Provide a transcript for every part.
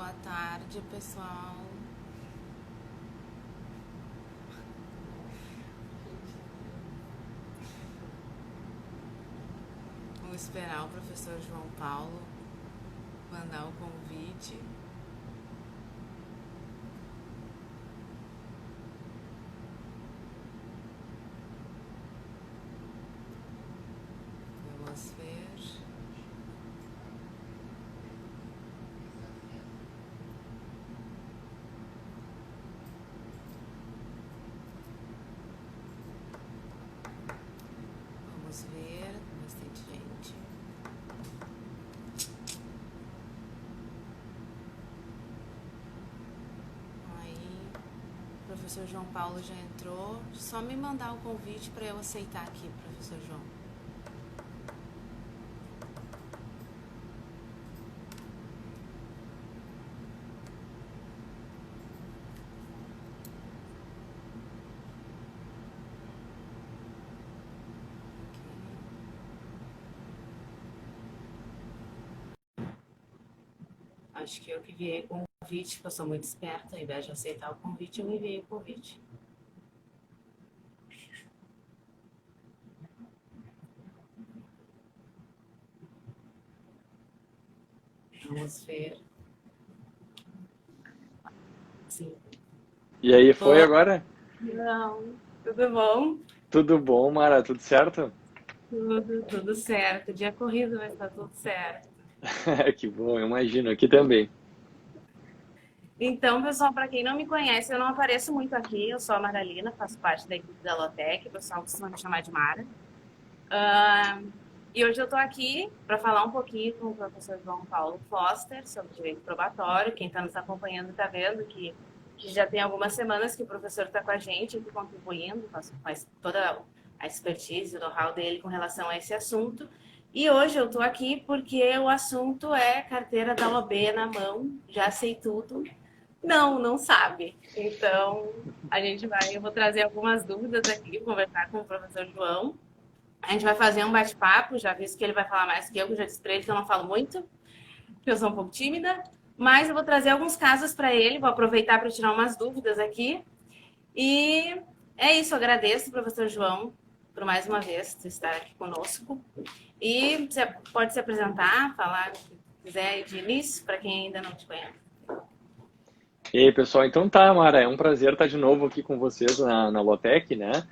Boa tarde, pessoal. Vamos esperar o professor João Paulo mandar o convite. Vamos ver. Vamos ver. Tem bastante gente. Aí, o professor João Paulo já entrou. Só me mandar o convite para eu aceitar aqui, professor João. Acho que eu que enviei o convite, porque eu sou muito esperta. Ao invés de aceitar o convite, eu enviei o convite. Vamos ver. Sim. E aí, foi Oi. agora? Não, tudo bom? Tudo bom, Mara? Tudo certo? Tudo certo. Dia corrido, mas tá tudo certo. Que bom, eu imagino. Aqui também. Então, pessoal, para quem não me conhece, eu não apareço muito aqui. Eu sou a Maralina, faço parte da equipe da Lotec, o pessoal costuma me chamar de Mara. E hoje eu estou aqui para falar um pouquinho com o professor João Paulo Foster sobre direito probatório. Quem está nos acompanhando está vendo que já tem algumas semanas que o professor está com a gente aqui contribuindo, faz toda a expertise, o know-how dele com relação a esse assunto. E hoje eu estou aqui porque o assunto é carteira da OAB na mão, já sei tudo. Não, não sabe. Então, eu vou trazer algumas dúvidas aqui, conversar com o professor João. A gente vai fazer um bate-papo, já visto que ele vai falar mais que eu já disse para ele que eu não falo muito, porque eu sou um pouco tímida. Mas eu vou trazer alguns casos para ele, vou aproveitar para tirar umas dúvidas aqui. E é isso, eu agradeço, professor João, por mais uma vez estar aqui conosco. E você pode se apresentar, falar o que quiser de início, para quem ainda não te conhece. E aí, pessoal, então tá, Mara, é um prazer estar de novo aqui com vocês na Lotec, né?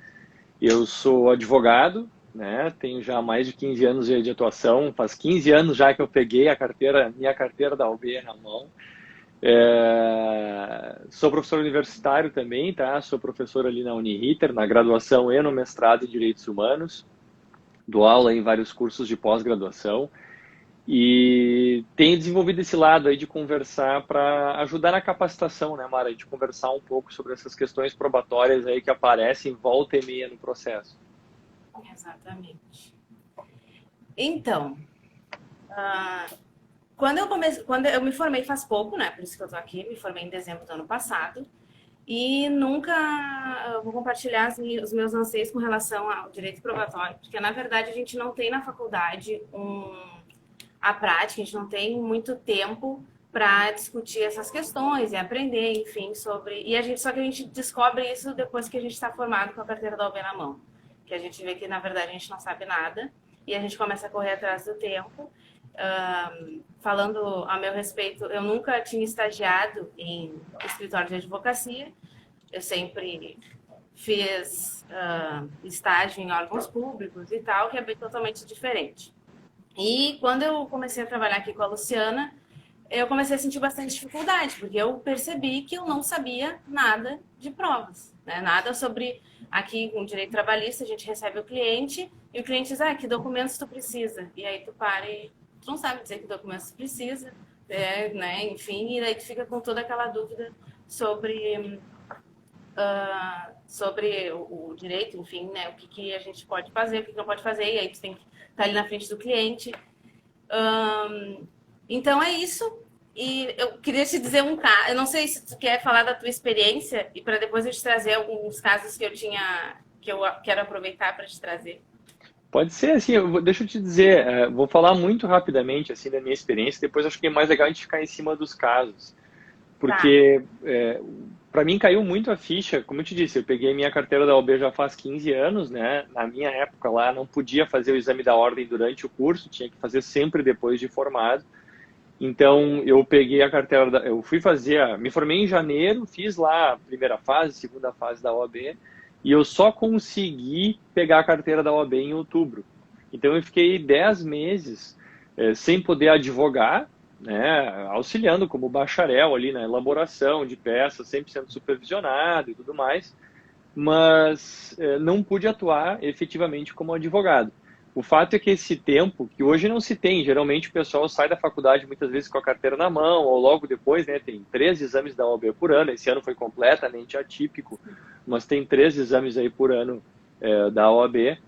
Eu sou advogado, né? Tenho já mais de 15 anos de atuação, faz 15 anos já que eu peguei minha carteira da OAB na mão. Sou professor universitário também, tá? Sou professor ali na Uniriter, na graduação e no mestrado em Direitos Humanos. Dou aula em vários cursos de pós-graduação. E tenho desenvolvido esse lado aí de conversar para ajudar na capacitação, né, Mara? De conversar um pouco sobre essas questões probatórias aí que aparecem volta e meia no processo. Exatamente. Então, quando eu me formei faz pouco, né? Por isso que eu tô aqui, me formei em dezembro do ano passado. E nunca vou compartilhar os meus anseios com relação ao direito probatório, porque na verdade a gente não tem na faculdade a prática, a gente não tem muito tempo para discutir essas questões e aprender, enfim, sobre. Só que a gente descobre isso depois que a gente está formado com a carteira da OAB na mão, que a gente vê que na verdade a gente não sabe nada e a gente começa a correr atrás do tempo. Falando a meu respeito, eu nunca tinha estagiado em escritório de advocacia, eu sempre fiz estágio em órgãos públicos e tal, que é bem totalmente diferente. E quando eu comecei a trabalhar aqui com a Luciana, eu comecei a sentir bastante dificuldade, porque eu percebi que eu não sabia nada de provas, né? Nada sobre. Aqui, com direito trabalhista, a gente recebe o cliente e o cliente diz: que documentos tu precisa? E aí tu para e tu não sabe dizer que documentos tu precisa, né? Enfim, e daí tu fica com toda aquela dúvida sobre o direito, enfim, né? O que a gente pode fazer, o que não pode fazer, e aí tu tem que estar ali na frente do cliente. Então é isso. E eu queria te dizer um caso. Eu não sei se tu quer falar da tua experiência e para depois eu te trazer alguns casos que eu quero aproveitar para te trazer. Pode ser, assim, deixa eu te dizer, vou falar muito rapidamente, assim, da minha experiência, depois acho que é mais legal a gente ficar em cima dos casos. porque para mim caiu muito a ficha, como eu te disse, eu peguei minha carteira da OAB já faz 15 anos, né? Na minha época lá não podia fazer o exame da ordem durante o curso, tinha que fazer sempre depois de formado. Então eu peguei a carteira, eu fui fazer, me formei em janeiro, fiz lá a primeira fase, segunda fase da OAB, e eu só consegui pegar a carteira da OAB em outubro. Então eu fiquei 10 meses sem poder advogar, né, auxiliando como bacharel ali na elaboração de peças, sempre sendo supervisionado e tudo mais, mas não pude atuar efetivamente como advogado. O fato é que esse tempo, que hoje não se tem, geralmente o pessoal sai da faculdade muitas vezes com a carteira na mão, ou logo depois, né, tem 3 exames da OAB por ano, esse ano foi completamente atípico, mas tem 3 exames aí por ano da OAB.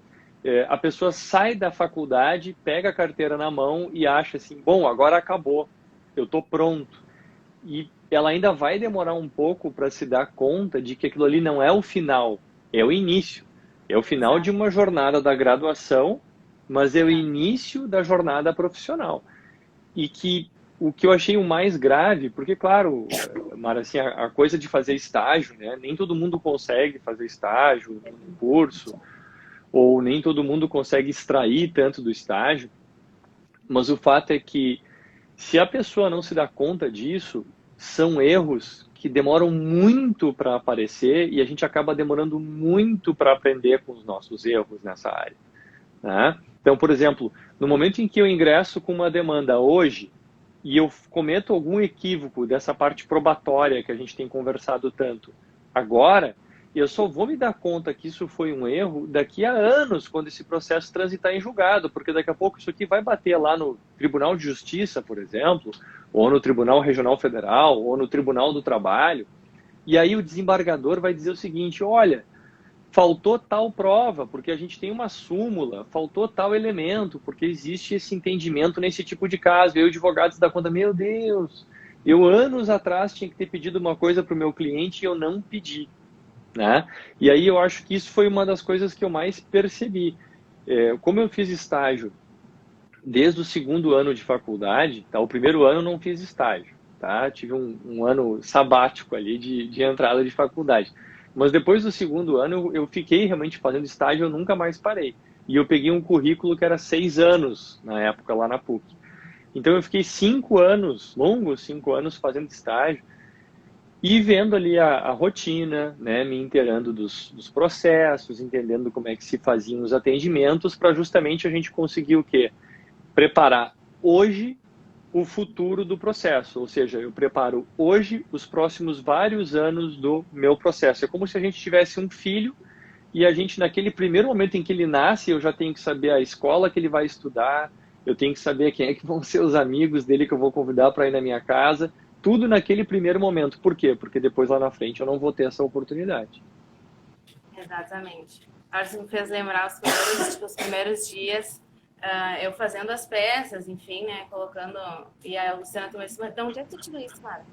A pessoa sai da faculdade, pega a carteira na mão e acha assim, bom, agora acabou, eu estou pronto. E ela ainda vai demorar um pouco para se dar conta de que aquilo ali não é o final, é o início. É o final de uma jornada da graduação, mas é o início da jornada profissional. E que o que eu achei o mais grave, porque, claro, Mara, assim, a coisa de fazer estágio, né? Nem todo mundo consegue fazer estágio no curso, ou nem todo mundo consegue extrair tanto do estágio, mas o fato é que se a pessoa não se dá conta disso, são erros que demoram muito para aparecer e a gente acaba demorando muito para aprender com os nossos erros nessa área, né? Então, por exemplo, no momento em que eu ingresso com uma demanda hoje e eu cometo algum equívoco dessa parte probatória que a gente tem conversado tanto agora, eu só vou me dar conta que isso foi um erro daqui a anos, quando esse processo transitar em julgado, porque daqui a pouco isso aqui vai bater lá no Tribunal de Justiça, por exemplo, ou no Tribunal Regional Federal, ou no Tribunal do Trabalho, e aí o desembargador vai dizer o seguinte, olha, faltou tal prova, porque a gente tem uma súmula, faltou tal elemento, porque existe esse entendimento nesse tipo de caso. E aí o advogado se dá conta, meu Deus, eu anos atrás tinha que ter pedido uma coisa para o meu cliente e eu não pedi, né? E aí eu acho que isso foi uma das coisas que eu mais percebi. Como eu fiz estágio desde o segundo ano de faculdade, tá? O primeiro ano eu não fiz estágio, tá? Tive um ano sabático ali de entrada de faculdade. Mas depois do segundo ano eu fiquei realmente fazendo estágio, eu nunca mais parei. E eu peguei um currículo que era 6 anos na época lá na PUC. Então eu fiquei 5 anos, longos 5 anos fazendo estágio e vendo ali a rotina, né, me inteirando dos processos, entendendo como é que se faziam os atendimentos, para justamente a gente conseguir o quê? Preparar hoje o futuro do processo, ou seja, eu preparo hoje os próximos vários anos do meu processo. É como se a gente tivesse um filho e a gente, naquele primeiro momento em que ele nasce, eu já tenho que saber a escola que ele vai estudar, eu tenho que saber quem é que vão ser os amigos dele que eu vou convidar para ir na minha casa, tudo naquele primeiro momento. Por quê? Porque depois lá na frente eu não vou ter essa oportunidade. Exatamente. A hora que me fez lembrar os primeiros dias, eu fazendo as peças, enfim, né, colocando... E a Luciana também disse, mas de onde é que tu tirou isso, cara?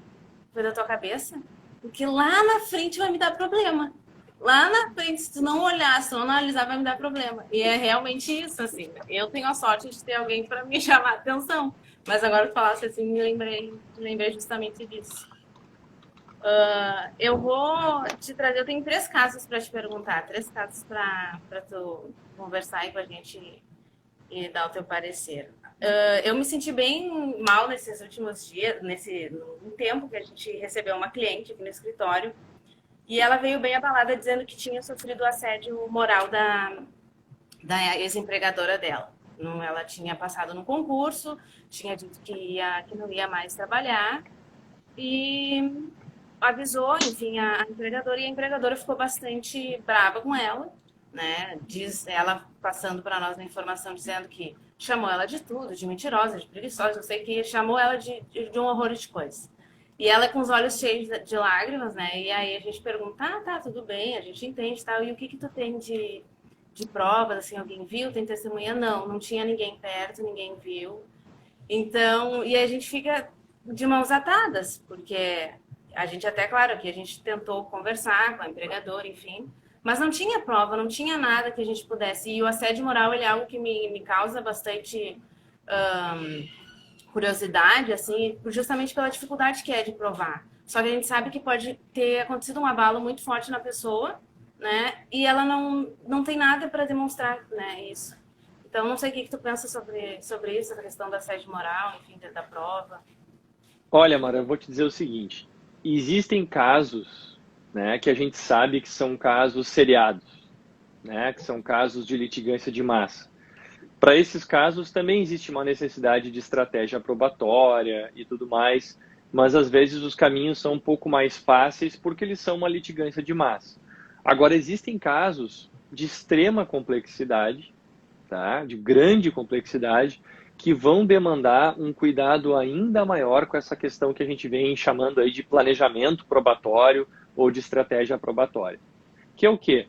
Foi da tua cabeça? Porque lá na frente vai me dar problema. Lá na frente, se tu não olhar, se tu não analisar, vai me dar problema. E é realmente isso, assim. Eu tenho a sorte de ter alguém para me chamar a atenção. Mas agora que falasse assim, me lembrei justamente disso. Eu vou te trazer, eu tenho 3 casos para te perguntar, 3 casos para tu conversar aí com a gente e dar o teu parecer. Eu me senti bem mal nesses últimos dias, no tempo que a gente recebeu uma cliente aqui no escritório, e ela veio bem abalada dizendo que tinha sofrido assédio moral da ex-empregadora dela. Ela tinha passado no concurso, tinha dito que não ia mais trabalhar e avisou, enfim, a empregadora, e a empregadora ficou bastante brava com ela, né? Diz ela, passando para nós a informação, dizendo que chamou ela de tudo, de mentirosa, de preguiçosa, não sei o que, chamou ela de um horror de coisas. E ela com os olhos cheios de lágrimas, né? E aí a gente pergunta, tá, tudo bem, a gente entende, tal, e o que tu tem de provas, assim, alguém viu, tem testemunha? Não tinha ninguém perto, ninguém viu. Então, e a gente fica de mãos atadas, porque a gente até, claro, que a gente tentou conversar com a empregadora, enfim, mas não tinha prova, não tinha nada que a gente pudesse. E o assédio moral, ele é algo que me causa bastante curiosidade, assim, justamente pela dificuldade que é de provar. Só que a gente sabe que pode ter acontecido um abalo muito forte na pessoa, né? E ela não tem nada para demonstrar, né, isso. Então, não sei o que tu pensa sobre isso, a questão da assédio moral, enfim, da prova. Olha, Mara, eu vou te dizer o seguinte: existem casos, né, que a gente sabe que são casos seriados, né, que são casos de litigância de massa. Para esses casos também existe uma necessidade de estratégia probatória e tudo mais, mas às vezes os caminhos são um pouco mais fáceis porque eles são uma litigância de massa. Agora, existem casos de extrema complexidade, tá? De grande complexidade, que vão demandar um cuidado ainda maior com essa questão que a gente vem chamando aí de planejamento probatório ou de estratégia probatória. Que é o quê?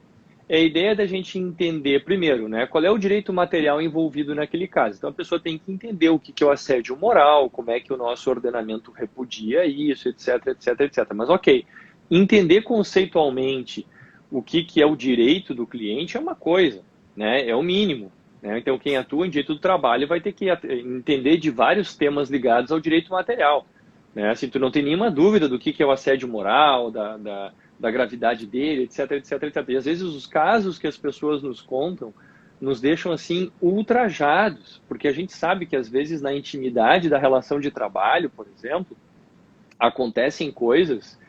É a ideia da gente entender, primeiro, né, qual é o direito material envolvido naquele caso. Então, a pessoa tem que entender o que é o assédio moral, como é que o nosso ordenamento repudia isso, etc, etc, etc. Mas, ok, entender conceitualmente o que é o direito do cliente é uma coisa, né, é o mínimo. Né? Então, quem atua em direito do trabalho vai ter que entender de vários temas ligados ao direito material. Né? Assim, tu não tem nenhuma dúvida do que é o assédio moral, da gravidade dele, etc, etc, etc. E às vezes os casos que as pessoas nos contam nos deixam assim ultrajados, porque a gente sabe que às vezes na intimidade da relação de trabalho, por exemplo, acontecem coisas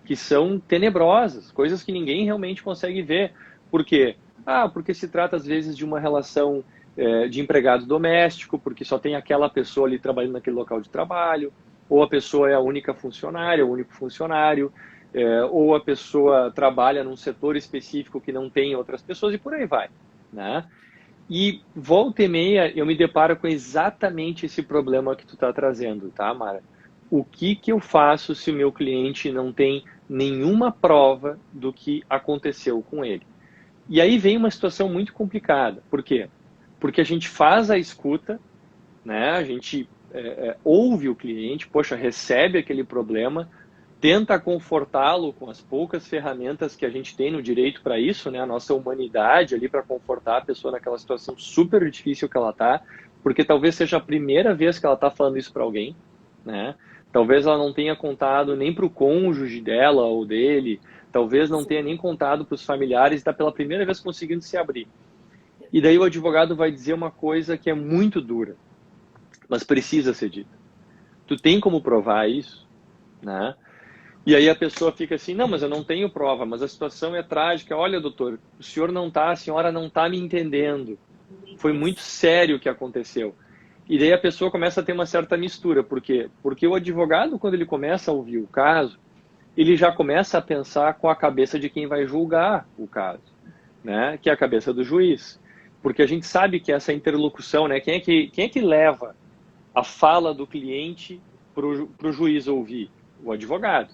que são tenebrosas, coisas que ninguém realmente consegue ver. Por quê? Porque se trata às vezes de uma relação de empregado doméstico, porque só tem aquela pessoa ali trabalhando naquele local de trabalho, ou a pessoa é a única funcionária, o único funcionário, ou a pessoa trabalha num setor específico que não tem outras pessoas e por aí vai, né? E volta e meia eu me deparo com exatamente esse problema que tu está trazendo, tá, Mara? O que eu faço se o meu cliente não tem nenhuma prova do que aconteceu com ele? E aí vem uma situação muito complicada. Por quê? Porque a gente faz a escuta, né? A gente ouve o cliente, poxa, recebe aquele problema, tenta confortá-lo com as poucas ferramentas que a gente tem no direito para isso, né? A nossa humanidade ali para confortar a pessoa naquela situação super difícil que ela está, porque talvez seja a primeira vez que ela está falando isso para alguém, né? Talvez ela não tenha contado nem para o cônjuge dela ou dele, talvez não tenha nem contado para os familiares, está pela primeira vez conseguindo se abrir. E daí o advogado vai dizer uma coisa que é muito dura, mas precisa ser dita. Tu tem como provar isso, né? E aí a pessoa fica assim, não, mas eu não tenho prova, mas a situação é trágica. Olha, doutor, o senhor não está, a senhora não está me entendendo. Foi muito sério o que aconteceu. E daí a pessoa começa a ter uma certa mistura. Por quê? Porque o advogado, quando ele começa a ouvir o caso, ele já começa a pensar com a cabeça de quem vai julgar o caso, né? Que é a cabeça do juiz. Porque a gente sabe que essa interlocução, né? Quem é que leva a fala do cliente para o juiz ouvir? O advogado.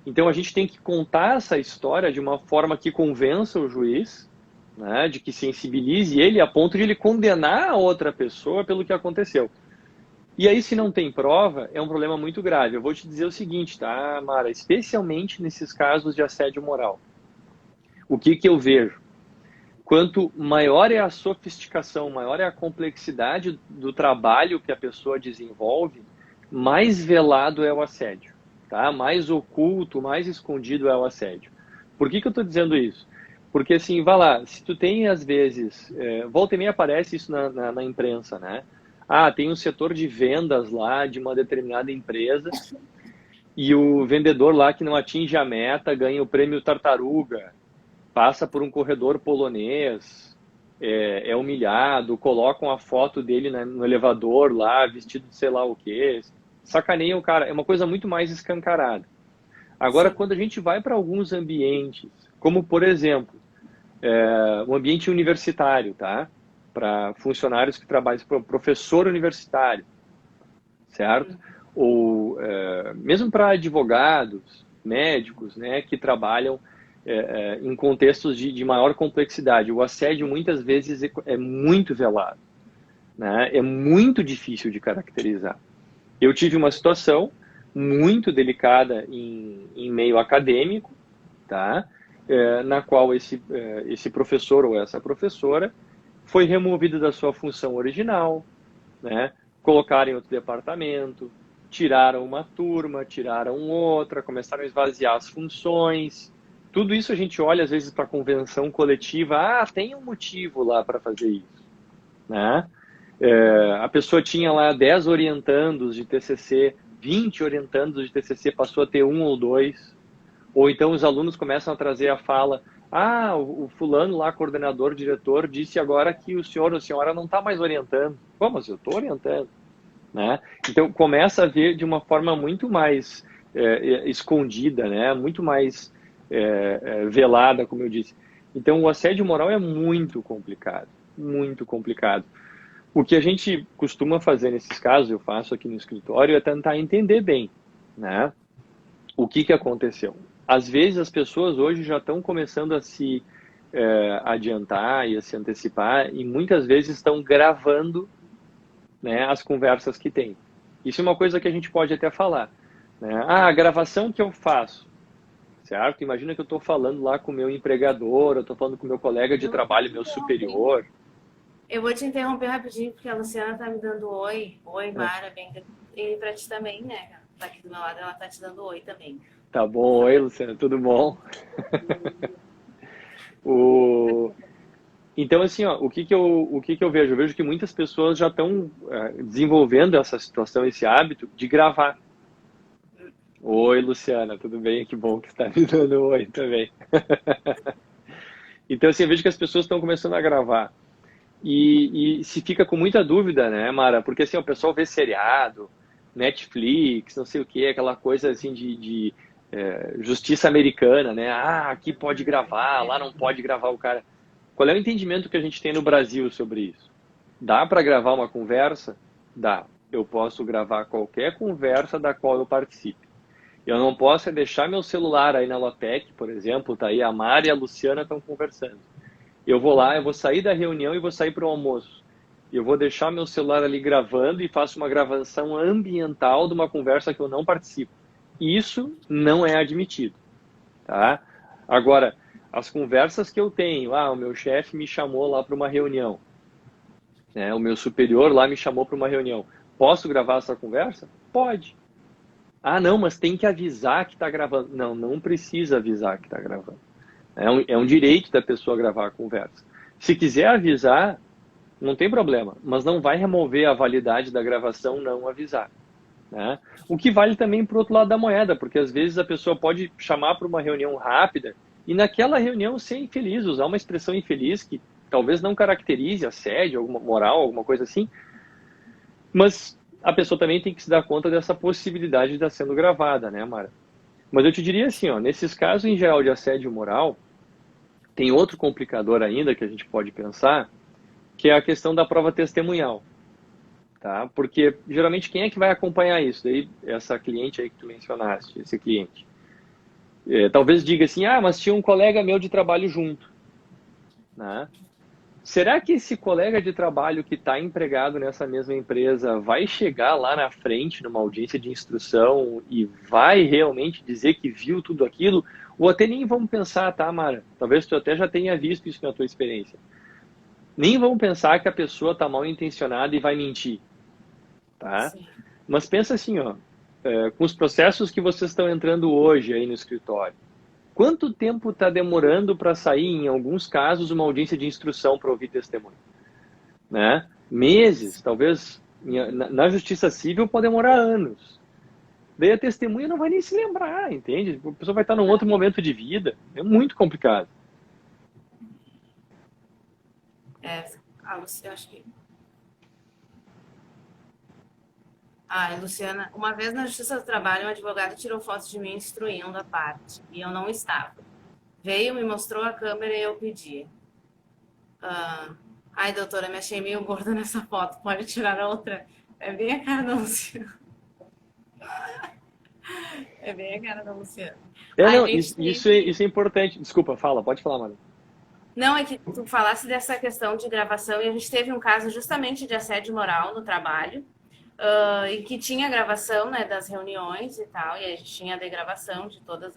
Então a gente tem que contar essa história de uma forma que convença o juiz, né, de que sensibilize ele a ponto de ele condenar a outra pessoa pelo que aconteceu. E aí, se não tem prova, é um problema muito grave. Eu vou te dizer o seguinte, tá, Mara? Especialmente nesses casos de assédio moral. O que eu vejo? Quanto maior é a sofisticação, maior é a complexidade do trabalho que a pessoa desenvolve, mais velado é o assédio. Tá? Mais oculto, mais escondido é o assédio. Por que eu estou dizendo isso? Porque assim, vai lá, se tu tem às vezes, volta e meia aparece isso na imprensa, né? Tem um setor de vendas lá de uma determinada empresa e o vendedor lá que não atinge a meta ganha o prêmio Tartaruga, passa por um corredor polonês, é humilhado, colocam a foto dele no elevador lá, vestido de sei lá o quê, sacaneiam o cara, é uma coisa muito mais escancarada. Agora, quando a gente vai para alguns ambientes, como por exemplo, um ambiente universitário, tá? Para funcionários que trabalham, para professor universitário, certo? Ou mesmo para advogados, médicos, né, que trabalham em contextos de maior complexidade. O assédio muitas vezes é muito velado, né? É muito difícil de caracterizar. Eu tive uma situação muito delicada em meio acadêmico, tá? Na qual esse professor ou essa professora foi removido da sua função original, né? Colocaram em outro departamento, tiraram uma turma, tiraram outra, começaram a esvaziar as funções. Tudo isso a gente olha às vezes para a convenção coletiva, tem um motivo lá para fazer isso, né? A pessoa tinha lá 10 orientandos de TCC, 20 orientandos de TCC, passou a ter um ou dois. Ou então os alunos começam a trazer a fala, o fulano lá, coordenador, diretor, disse agora que o senhor ou a senhora não está mais orientando. Pô, mas eu estou orientando. Né? Então começa a ver de uma forma muito mais escondida, né? Muito mais velada, como eu disse. Então o assédio moral é muito complicado, muito complicado. O que a gente costuma fazer nesses casos, eu faço aqui no escritório, é tentar entender bem, né? O que aconteceu. Às vezes as pessoas hoje já estão começando a se adiantar e a se antecipar e muitas vezes estão gravando, né, as conversas que tem. Isso é uma coisa que a gente pode até falar, né? A gravação que eu faço, certo? Imagina que eu estou falando lá com o meu empregador, eu estou falando com o meu colega de trabalho, meu superior. Eu vou te interromper rapidinho, porque a Luciana tá me dando oi. Oi, Mara, bem. E pra ti também, né? Tá aqui do meu lado, ela tá te dando oi também. Tá bom, oi, Luciana, tudo bom? Então, assim, ó, o que eu vejo? Eu vejo que muitas pessoas já estão desenvolvendo essa situação, esse hábito de gravar. Oi, Luciana, tudo bem? Que bom que você está me dando oi também. Então, assim, eu vejo que as pessoas estão começando a gravar. E se fica com muita dúvida, né, Mara? Porque, assim, o pessoal vê seriado, Netflix, não sei o quê, aquela coisa, assim, de justiça americana, né? Aqui pode gravar, lá não pode gravar o cara. Qual é o entendimento que a gente tem no Brasil sobre isso? Dá para gravar uma conversa? Dá. Eu posso gravar qualquer conversa da qual eu participe. Eu não posso deixar meu celular aí na Lotec, por exemplo, tá aí a Mari e a Luciana estão conversando. Eu vou lá, eu vou sair da reunião e vou sair para o almoço. Eu vou deixar meu celular ali gravando e faço uma gravação ambiental de uma conversa que eu não participo. Isso não é admitido, tá? Agora, as conversas que eu tenho, o meu chefe me chamou lá para uma reunião, né? O meu superior lá me chamou para uma reunião. Posso gravar essa conversa? Pode. Não, mas tem que avisar que está gravando. Não, não precisa avisar que está gravando. É um direito da pessoa gravar a conversa. Se quiser avisar, não tem problema, mas não vai remover a validade da gravação não avisar, né? O que vale também para o outro lado da moeda, porque às vezes a pessoa pode chamar para uma reunião rápida e naquela reunião ser infeliz, usar uma expressão infeliz que talvez não caracterize assédio, alguma moral, alguma coisa assim, mas a pessoa também tem que se dar conta dessa possibilidade de estar sendo gravada, né, Mara? Mas eu te diria assim, nesses casos em geral de assédio moral, tem outro complicador ainda que a gente pode pensar, que é a questão da prova testemunhal, tá? Porque geralmente quem é que vai acompanhar isso? Daí essa cliente aí que tu mencionaste, esse cliente, talvez diga assim, mas tinha um colega meu de trabalho junto, né? Será que esse colega de trabalho que está empregado nessa mesma empresa vai chegar lá na frente numa audiência de instrução e vai realmente dizer que viu tudo aquilo? Ou até nem vamos pensar, tá, Mara? Talvez tu até já tenha visto isso na tua experiência. Nem vamos pensar que a pessoa está mal intencionada e vai mentir, tá? Sim. Mas pensa assim, com os processos que vocês estão entrando hoje aí no escritório, quanto tempo está demorando para sair, em alguns casos, uma audiência de instrução para ouvir testemunho? Né? Meses, talvez na justiça civil pode demorar anos. Daí a testemunha não vai nem se lembrar, entende? A pessoa vai estar num outro momento de vida. É muito complicado. Eu acho que... Luciana, uma vez na Justiça do Trabalho, um advogado tirou fotos de mim instruindo a parte, e eu não estava. Veio, me mostrou a câmera e eu pedi. Doutora, me achei meio gorda nessa foto, pode tirar a outra? É bem a cara da Luciana. É bem a cara da Luciana. Isso é importante. Desculpa, pode falar, Mara. Não, é que tu falasse dessa questão de gravação, e a gente teve um caso justamente de assédio moral no trabalho, e que tinha gravação, né, das reuniões e tal, e a gente tinha a degravação de todas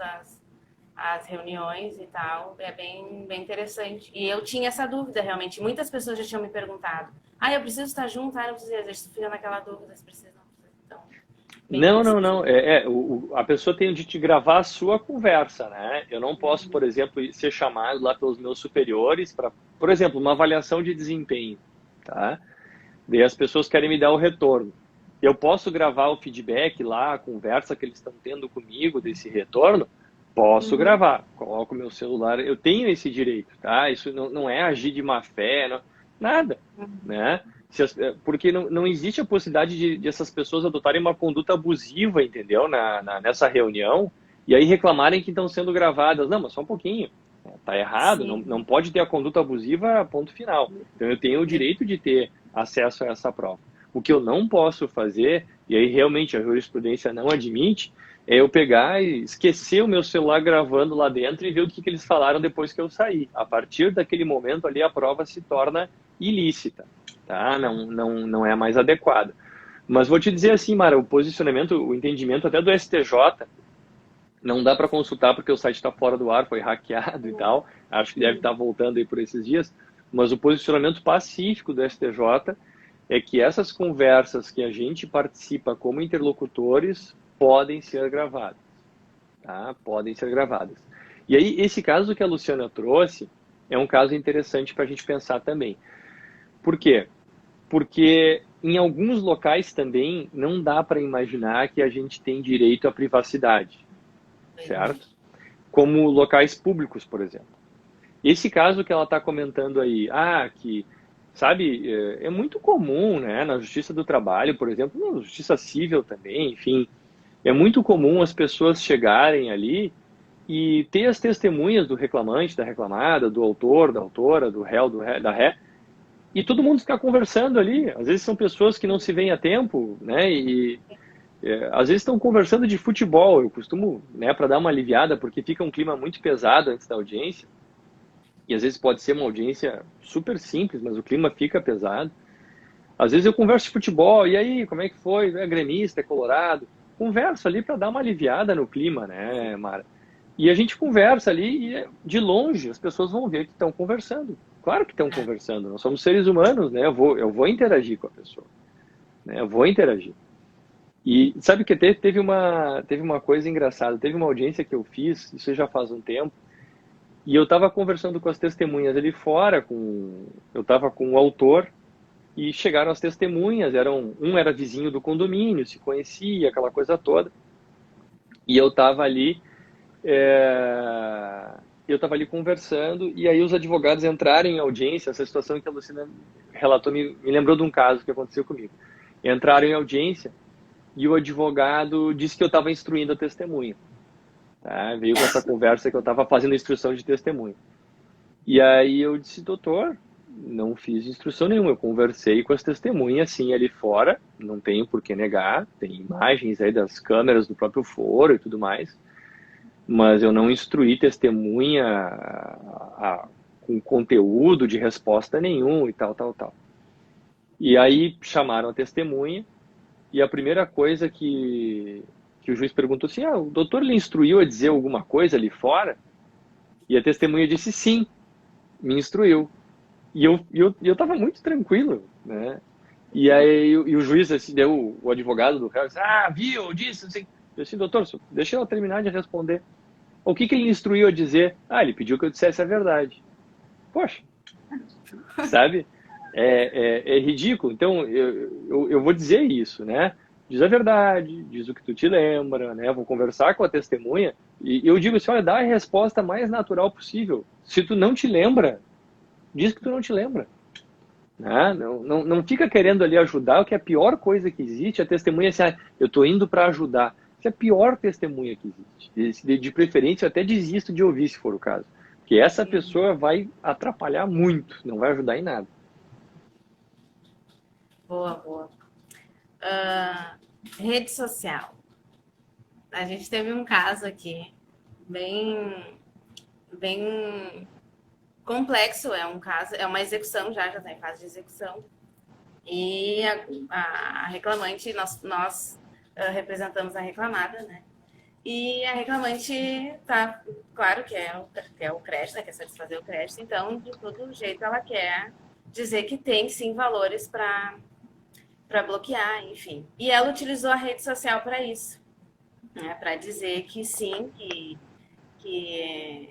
as reuniões e tal, é bem interessante. E eu tinha essa dúvida, realmente. Muitas pessoas já tinham me perguntado, eu preciso estar junto? Não preciso. A gente fica naquela dúvida, se precisa, não precisa. Então, Bem interessante. Não. A pessoa tem de te gravar a sua conversa, né? Eu não posso, por exemplo, ser chamado lá pelos meus superiores para, por exemplo, uma avaliação de desempenho, tá? Daí as pessoas querem me dar o retorno. Eu posso gravar o feedback lá, a conversa que eles estão tendo comigo desse retorno? Posso Uhum. gravar. Coloco meu celular, eu tenho esse direito, tá? Isso não é agir de má fé, nada, né? Porque não existe a possibilidade de essas pessoas adotarem uma conduta abusiva, entendeu? Nessa reunião, e aí reclamarem que estão sendo gravadas. Não, mas só um pouquinho. Tá errado, não Sim. pode ter a conduta abusiva, ponto final. Então eu tenho o direito de ter acesso a essa prova. O que eu não posso fazer, e aí realmente a jurisprudência não admite, é eu pegar e esquecer o meu celular gravando lá dentro e ver o que eles falaram depois que eu saí. A partir daquele momento ali a prova se torna ilícita, tá? Não é mais adequada. Mas vou te dizer assim, Mara, o posicionamento, o entendimento até do STJ, não dá para consultar porque o site está fora do ar, foi hackeado e tal. Acho que deve estar voltando aí por esses dias. Mas o posicionamento pacífico do STJ é que essas conversas que a gente participa como interlocutores podem ser gravadas, tá? Podem ser gravadas. E aí, esse caso que a Luciana trouxe é um caso interessante para a gente pensar também. Por quê? Porque em alguns locais também não dá para imaginar que a gente tem direito à privacidade, certo? Como locais públicos, por exemplo. Esse caso que ela está comentando aí, que, sabe, é muito comum, né, na Justiça do Trabalho, por exemplo, na Justiça Civil também, enfim, é muito comum as pessoas chegarem ali e ter as testemunhas do reclamante, da reclamada, do autor, da autora, do réu, da ré, e todo mundo ficar conversando ali. Às vezes são pessoas que não se veem há tempo, né, às vezes estão conversando de futebol. Eu costumo, né, para dar uma aliviada, porque fica um clima muito pesado antes da audiência, e às vezes pode ser uma audiência super simples, mas o clima fica pesado. Às vezes eu converso de futebol, e aí, como é que foi? É gremista, é colorado? Converso ali para dar uma aliviada no clima, né, Mara? E a gente conversa ali e de longe as pessoas vão ver que estão conversando. Claro que estão conversando, nós somos seres humanos, né? Eu vou interagir com a pessoa, né? Eu vou interagir. E sabe que teve uma coisa engraçada, teve uma audiência que eu fiz, isso já faz um tempo, e eu estava conversando com as testemunhas ali fora, eu estava com o autor, e chegaram as testemunhas, um era vizinho do condomínio, se conhecia, aquela coisa toda, e é, eu estava ali conversando, e aí os advogados entraram em audiência. Essa situação que a Luciana relatou me lembrou de um caso que aconteceu comigo. Entraram em audiência, e o advogado disse que eu estava instruindo a testemunha. Tá? Veio com essa conversa que eu estava fazendo instrução de testemunha. E aí eu disse, doutor, não fiz instrução nenhuma, eu conversei com as testemunhas, sim, ali fora, não tenho por que negar, tem imagens aí das câmeras do próprio foro e tudo mais, mas eu não instruí testemunha com conteúdo de resposta nenhum e tal, tal, tal. E aí chamaram a testemunha, e a primeira coisa que o juiz perguntou assim, o doutor lhe instruiu a dizer alguma coisa ali fora? E a testemunha disse sim, me instruiu. E eu estava muito tranquilo, né? E aí o juiz, assim, deu o advogado do réu, disse, viu, disse, assim. Eu disse, doutor, deixa eu terminar de responder. O que ele instruiu a dizer? Ele pediu que eu dissesse a verdade. Poxa, sabe? É ridículo. Então, eu vou dizer isso, né? Diz a verdade, diz o que tu te lembra, né? Vou conversar com a testemunha e eu digo assim, olha, dá a resposta mais natural possível. Se tu não te lembra, diz que tu não te lembra. Né? Não fica querendo ali ajudar, o que é a pior coisa que existe. A testemunha assim, eu estou indo para ajudar. Isso é a pior testemunha que existe. De preferência, eu até desisto de ouvir, se for o caso. Porque essa pessoa vai atrapalhar muito, não vai ajudar em nada. Boa, boa. Rede social. A gente teve um caso aqui bem, bem complexo. É um caso, é uma execução, já está em fase de execução. E a reclamante, nós representamos a reclamada, né? E a reclamante tá, claro que quer o crédito, né? Quer satisfazer o crédito, então de todo jeito ela quer dizer que tem sim valores para para bloquear, enfim. E ela utilizou a rede social para isso, né? Para dizer que sim, que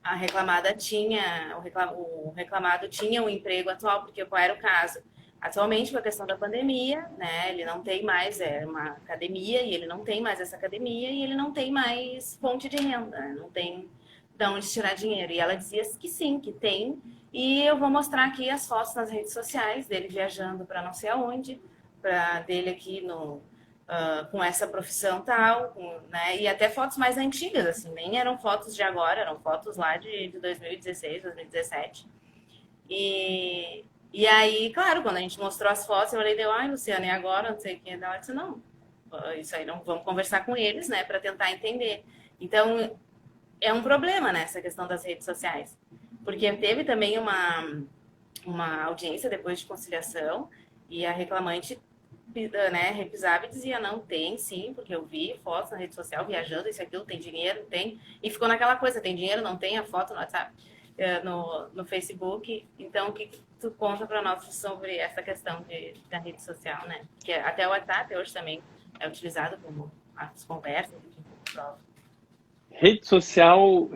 a reclamada tinha, o reclamado tinha um emprego atual, porque qual era o caso? Atualmente, com a questão da pandemia, né, ele não tem mais uma academia, e ele não tem mais essa academia, e ele não tem mais fonte de renda, né, não tem de onde tirar dinheiro. E ela dizia que sim, que tem, e eu vou mostrar aqui as fotos nas redes sociais dele viajando para não sei aonde, dele aqui no, com essa profissão tal, né? E até fotos mais antigas, assim, nem eram fotos de agora, eram fotos lá de 2016, 2017. E aí, claro, quando a gente mostrou as fotos, eu falei, ai, Luciana, e agora? Não sei o que. Ela disse, não, isso aí não, vamos conversar com eles, né, para tentar entender. Então, é um problema, né, essa questão das redes sociais. Porque teve também uma audiência depois de conciliação e a reclamante, né, repisava e dizia, não, tem sim, porque eu vi fotos na rede social viajando, isso e aquilo, tem dinheiro, tem. E ficou naquela coisa, tem dinheiro, não tem a foto no WhatsApp, no Facebook. Então, o que tu conta para nós sobre essa questão da rede social, né? Que até o WhatsApp hoje também é utilizado como as conversas, enfim, prova. Rede social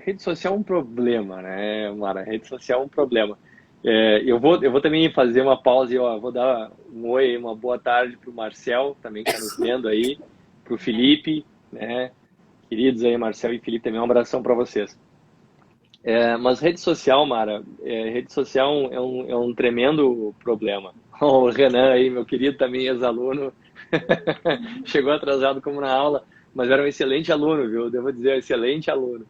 é um problema, né, Mara? Rede social é um problema. Eu vou também fazer uma pausa e ó, vou dar um oi, uma boa tarde para o Marcel, também que está nos vendo aí, para o Felipe, né? Queridos aí, Marcel e Felipe, também um abração para vocês. Mas rede social, Mara, rede social é um tremendo problema. O Renan aí, meu querido, também ex-aluno, chegou atrasado como na aula, mas era um excelente aluno, viu? Devo dizer, excelente aluno.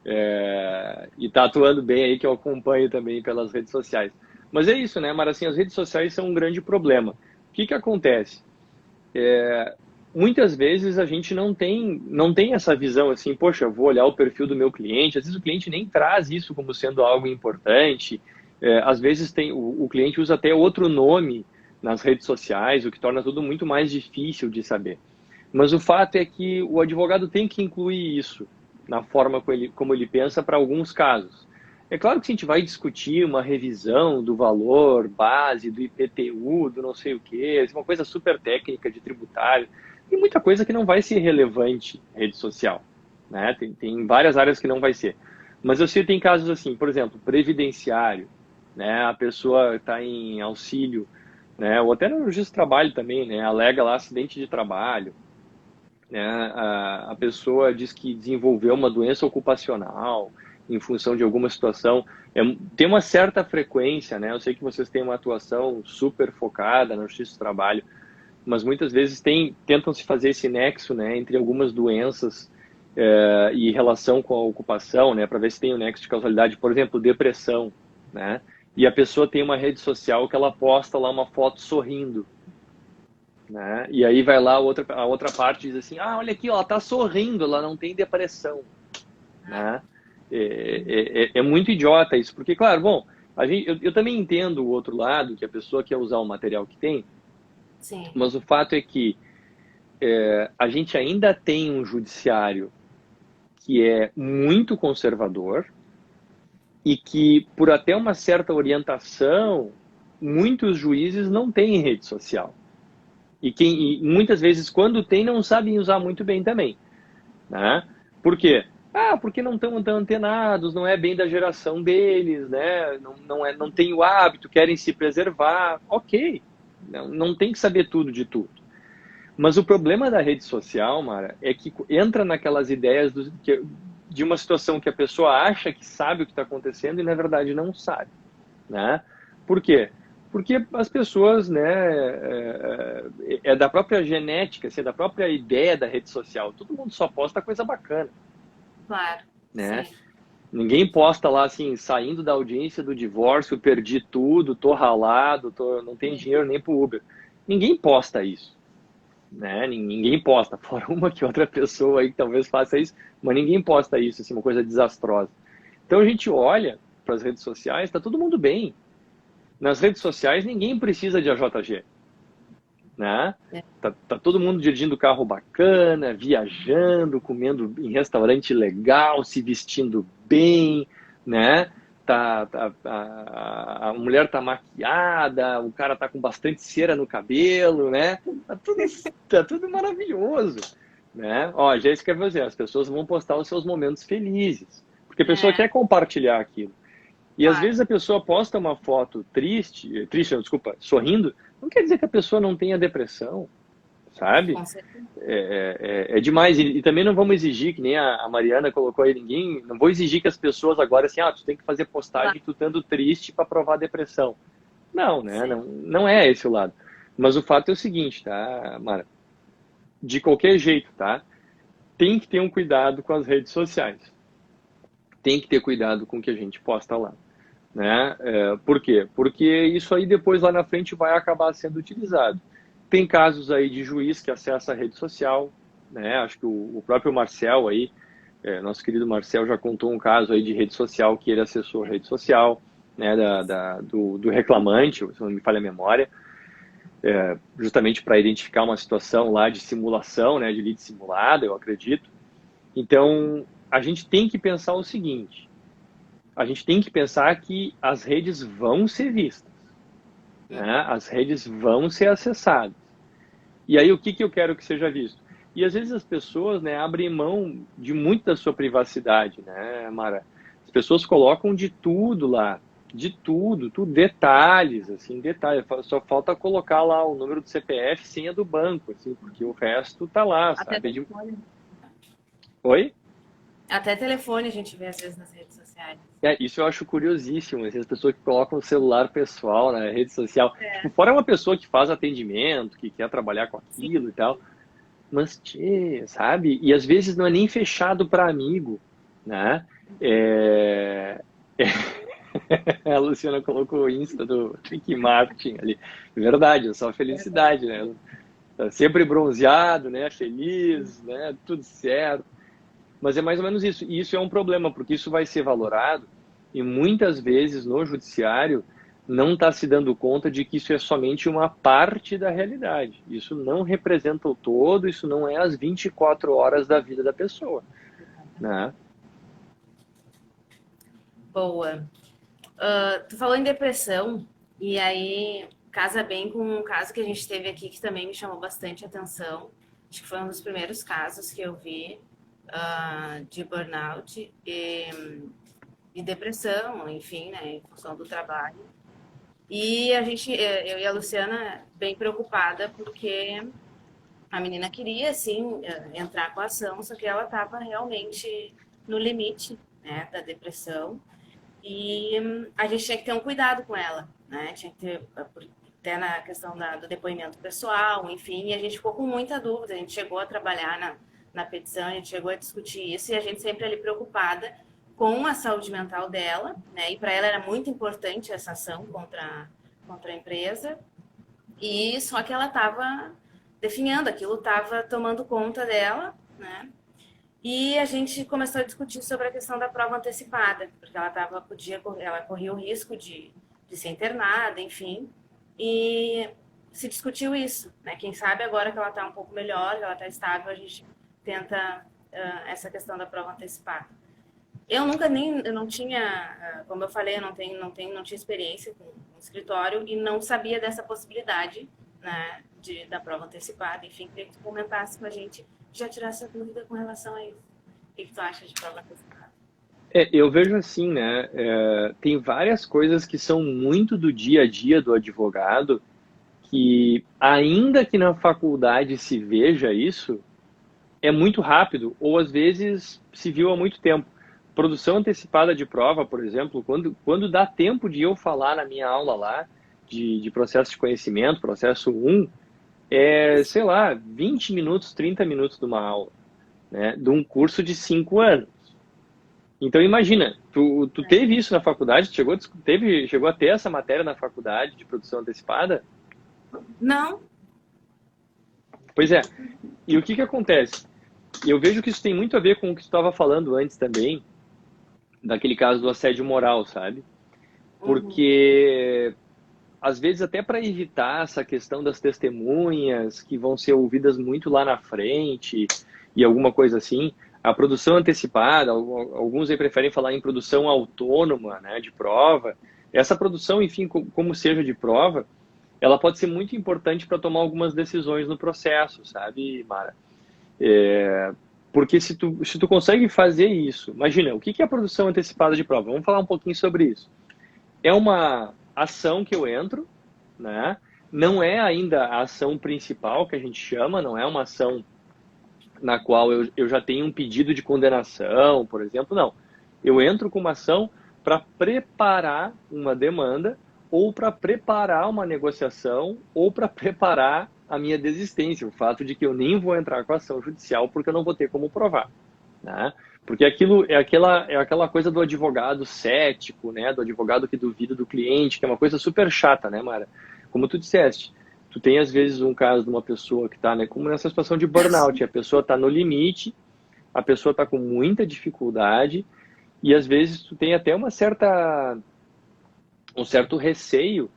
E está atuando bem aí, que eu acompanho também pelas redes sociais. Mas é isso, né, Mara? Assim, as redes sociais são um grande problema. O que acontece? Muitas vezes a gente não tem essa visão assim, poxa, eu vou olhar o perfil do meu cliente. Às vezes o cliente nem traz isso como sendo algo importante. Às vezes o cliente usa até outro nome nas redes sociais, o que torna tudo muito mais difícil de saber. Mas o fato é que o advogado tem que incluir isso na forma como ele pensa para alguns casos. É claro que se a gente vai discutir uma revisão do valor base, do IPTU, do não sei o quê, uma coisa super técnica de tributário, tem muita coisa que não vai ser relevante em rede social, né? Tem várias áreas que não vai ser. Mas eu sei que tem casos assim, por exemplo, previdenciário, né? A pessoa está em auxílio, né? Ou até no registro de trabalho também, né? Alega lá acidente de trabalho, né? A pessoa diz que desenvolveu uma doença ocupacional em função de alguma situação. Tem uma certa frequência, né? Eu sei que vocês têm uma atuação super focada no registro de trabalho, mas muitas vezes tentam se fazer esse nexo, né, entre algumas doenças e relação com a ocupação, né, para ver se tem um nexo de causalidade, por exemplo, depressão, né, e a pessoa tem uma rede social que ela posta lá uma foto sorrindo, né, e aí vai lá a outra parte diz assim, olha aqui, ela tá sorrindo, ela não tem depressão, né, é muito idiota isso, porque, claro, bom, eu também entendo o outro lado, que a pessoa quer usar o material que tem. Sim. Mas o fato é que a gente ainda tem um judiciário que é muito conservador e que, por até uma certa orientação, muitos juízes não têm rede social. E muitas vezes, quando tem, não sabem usar muito bem também. Né? Por quê? Porque não estão tão antenados, não é bem da geração deles, né? Não tem o hábito, querem se preservar. Ok, não tem que saber tudo de tudo. Mas o problema da rede social, Mara, é que entra naquelas ideias de uma situação que a pessoa acha que sabe o que está acontecendo e, na verdade, não sabe. Né? Por quê? Porque as pessoas, né, é da própria genética, assim, da própria ideia da rede social. Todo mundo só posta coisa bacana. Claro, Né? sim. Ninguém posta lá assim, saindo da audiência do divórcio, perdi tudo, tô ralado, não tenho dinheiro nem pro Uber. Ninguém posta isso. Né? Ninguém posta, fora uma que outra pessoa aí que talvez faça isso, mas ninguém posta isso, assim, uma coisa desastrosa. Então a gente olha para as redes sociais, está todo mundo bem. Nas redes sociais ninguém precisa de AJG. Né? Tá todo mundo dirigindo carro bacana, viajando, comendo em restaurante legal, se vestindo bem, né? a mulher tá maquiada, o cara tá com bastante cera no cabelo, né? Tá tudo maravilhoso, né? Ó, a Jéssica vai dizer, as pessoas vão postar os seus momentos felizes, porque a pessoa quer compartilhar aquilo. E às vezes a pessoa posta uma foto triste, não, desculpa, sorrindo, não quer dizer que a pessoa não tenha depressão, sabe? Com certeza. É demais. E também não vamos exigir, que nem a Mariana colocou aí, não vou exigir que as pessoas agora, assim, tu tem que fazer postagem tu estando triste para provar depressão. Não, né? Não é esse o lado. Mas o fato é o seguinte, tá, Mara? De qualquer jeito, tá? Tem que ter um cuidado com as redes sociais. Tem que ter cuidado com o que a gente posta lá. Né? Por quê? Porque isso aí depois lá na frente vai acabar sendo utilizado. Tem casos aí de juiz que acessa a rede social, né? Acho que o próprio Marcel aí, nosso querido Marcel já contou um caso aí de rede social que ele acessou a rede social, né? Do reclamante, se não me falha a memória, justamente para identificar uma situação lá de simulação, né? De lead simulada, eu acredito. Então, a gente tem que pensar o seguinte, a gente tem que pensar que as redes vão ser vistas, né? As redes vão ser acessadas. E aí, o que eu quero que seja visto? E às vezes as pessoas, né, abrem mão de muito da sua privacidade, né, Mara? As pessoas colocam de tudo lá, de tudo, detalhes, assim, detalhes. Só falta colocar lá o número do CPF, senha do banco, assim, porque o resto tá lá, Até sabe? telefone. Oi? Até telefone a gente vê às vezes nas redes sociais. Isso eu acho curiosíssimo, assim, as pessoas que colocam o celular pessoal na rede social. Tipo, fora uma pessoa que faz atendimento, que quer trabalhar com aquilo e tal, mas, sabe? E às vezes não é nem fechado para amigo, né? A Luciana colocou o Insta do Ricky Martin ali. Verdade, é só felicidade, né? Tá sempre bronzeado, né? Feliz, né? Tudo certo. Mas é mais ou menos isso. E isso é um problema, porque isso vai ser valorado e muitas vezes no judiciário não está se dando conta de que isso é somente uma parte da realidade. Isso não representa o todo, isso não é as 24 horas da vida da pessoa, né? Boa. Tu falou em depressão, e aí casa bem com um caso que a gente teve aqui que também me chamou bastante atenção. Acho que foi um dos primeiros casos que eu vi de burnout e depressão, enfim, né, em função do trabalho. E eu e a Luciana, bem preocupada, porque a menina queria, sim, entrar com a ação, só que ela estava realmente no limite, né, da depressão. E a gente tinha que ter um cuidado com ela, né? Tinha que ter, até na questão do depoimento pessoal, enfim, e a gente ficou com muita dúvida. A gente chegou a trabalhar na petição, a gente chegou a discutir isso, e a gente sempre ali preocupada com a saúde mental dela, né? E para ela era muito importante essa ação contra a empresa, e só que ela estava definhando, aquilo estava tomando conta dela, né? E a gente começou a discutir sobre a questão da prova antecipada, porque ela corria o risco de ser internada, enfim, e se discutiu isso, né? Quem sabe agora que ela está um pouco melhor, que ela está estável, a gente tenta essa questão da prova antecipada. Eu não tinha, como eu falei, eu não tinha experiência com escritório e não sabia dessa possibilidade, né, da prova antecipada. Enfim, queria que tu comentasse com a gente, já tirasse a dúvida com relação a isso. O que tu acha de prova antecipada? Eu vejo assim, né? Tem várias coisas que são muito do dia a dia do advogado que, ainda que na faculdade se veja isso, é muito rápido, ou às vezes se viu há muito tempo. Produção antecipada de prova, por exemplo, quando dá tempo de eu falar na minha aula lá, de processo de conhecimento, processo 1, sei lá, 20 minutos, 30 minutos de uma aula, né, de um curso de 5 anos. Então imagina, tu teve isso na faculdade, chegou a ter essa matéria na faculdade de produção antecipada? Não. Pois é. E o que acontece? Eu vejo que isso tem muito a ver com o que tu estava falando antes também, daquele caso do assédio moral, sabe? Porque às vezes até para evitar essa questão das testemunhas que vão ser ouvidas muito lá na frente e alguma coisa assim, A produção antecipada, alguns aí preferem falar em produção autônoma, né, de prova. Essa produção, enfim, como seja de prova, ela pode ser muito importante para tomar algumas decisões no processo, sabe, Mara? Porque se tu consegue fazer isso, imagina, o que é a produção antecipada de prova? Vamos falar um pouquinho sobre isso. É uma ação que eu entro, né? Não é ainda a ação principal que a gente chama, não é uma ação na qual eu já tenho um pedido de condenação, por exemplo, não. Eu entro com uma ação para preparar uma demanda ou para preparar uma negociação ou para preparar a minha desistência, o fato de que eu nem vou entrar com a ação judicial porque eu não vou ter como provar, né? Porque aquilo é aquela coisa do advogado cético, né? Do advogado que duvida do cliente, que é uma coisa super chata, né, Mara? Como tu disseste, tu tem às vezes um caso de uma pessoa que está, né, como nessa situação de burnout, a pessoa está no limite, a pessoa está com muita dificuldade e às vezes tu tem até um certo receio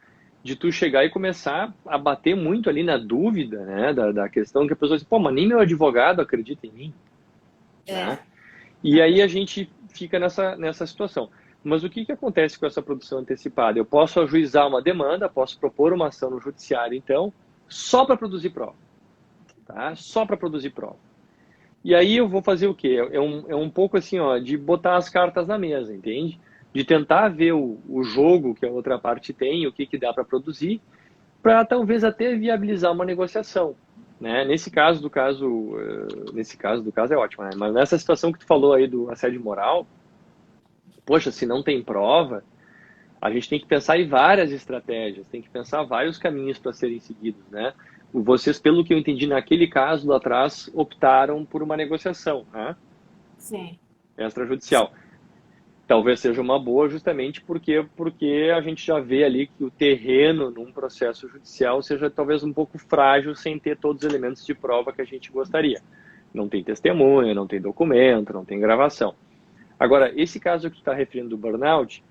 de tu chegar e começar a bater muito ali na dúvida, né, da questão que a pessoa diz, pô, mas nem meu advogado acredita em mim, né? E aí a gente fica nessa situação. Mas o que acontece com essa produção antecipada? Eu posso ajuizar uma demanda, posso propor uma ação no judiciário, então, só para produzir prova, tá? Só para produzir prova. E aí eu vou fazer o quê? É um pouco assim, ó, de botar as cartas na mesa, entende? De tentar ver o jogo que a outra parte tem, o que dá para produzir, para talvez até viabilizar uma negociação, né? Nesse caso do caso é ótimo, né? Mas nessa situação que tu falou aí do assédio moral, poxa, se não tem prova, a gente tem que pensar em várias estratégias, tem que pensar vários caminhos para serem seguidos, né? Vocês, pelo que eu entendi naquele caso lá atrás, optaram por uma negociação, né? Sim. Extrajudicial. Talvez seja uma boa justamente porque a gente já vê ali que o terreno num processo judicial seja talvez um pouco frágil sem ter todos os elementos de prova que a gente gostaria. Não tem testemunha, não tem documento, não tem gravação. Agora, esse caso que tu está referindo do burnout,